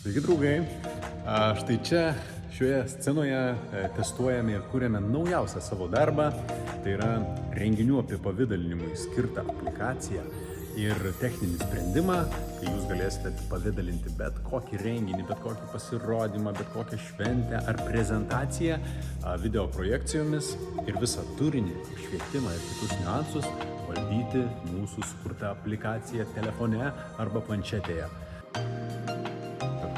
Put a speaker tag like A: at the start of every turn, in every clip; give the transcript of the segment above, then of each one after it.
A: Sveiki, draugai. Štai čia šioje scenoje testuojame ir kūrėme naujausią savo darbą. Tai yra renginių apipavidalinimui skirtą aplikaciją ir techninį sprendimą, kai jūs galėsite apipavidalinti bet kokį renginį, bet kokį pasirodymą, bet kokią šventę ar prezentaciją video projekcijomis ir visą turinį, apšvietimą ir kitus niuansus valdyti mūsų sukurtą aplikaciją telefone arba planšetėje.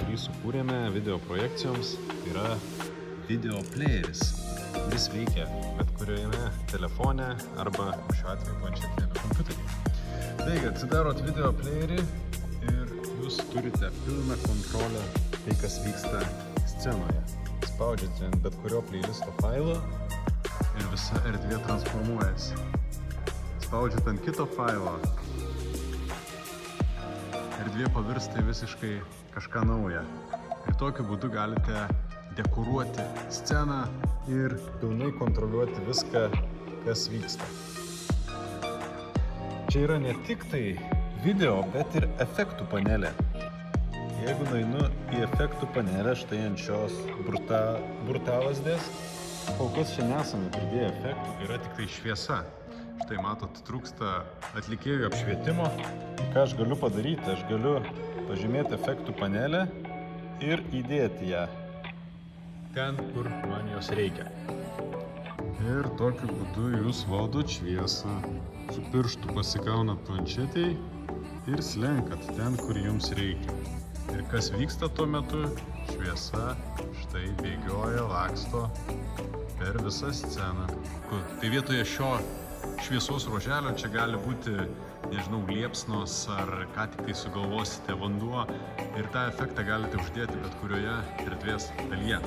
A: Kurį sukūrėme video projekcijoms, yra video playeris, kuris veikia bet kuriame telefone arba šiuo atveju planšetiniame kompiuteryje. Taigi, atsidarot video playerį ir jūs turite pilną kontrolę tai, kas vyksta scenoje. Spaudžiate ant bet kurio playlisto failo ir visa erdvė transformuojasi. Spaudžiate ant kito failo, erdvė pavirsta visiškai kažką naują. Ir tokiu būdu galite dekoruoti sceną ir pilnai kontroliuoti viską, kas vyksta. Čia yra ne tik tai video, bet ir efektų panelė. Jeigu nueinu į efektų panelę, štai ant šios burtavazdės, kol kas čia nesame pridėję efektų, yra tik tai šviesa. Štai matot, trūksta atlikėjų apšvietimo. Ką aš galiu padaryti? Aš galiu pažymėti efektų panelę ir įdėti ją ten, kur man jos reikia. Ir tokiu būdu jūs valdot šviesą. Su pirštu pasikaunat planšetėj ir slenkat ten, kur jums reikia. Ir kas vyksta tuo metu? Šviesa štai bėgioja, laksto per visą sceną. Tai vietoje šio šviesos ruoželio čia gali būti, nežinau, liepsnos ar ką tik tai sugalvosite, vanduo, ir tą efektą galite uždėti bet kurioje erdvės dalyje.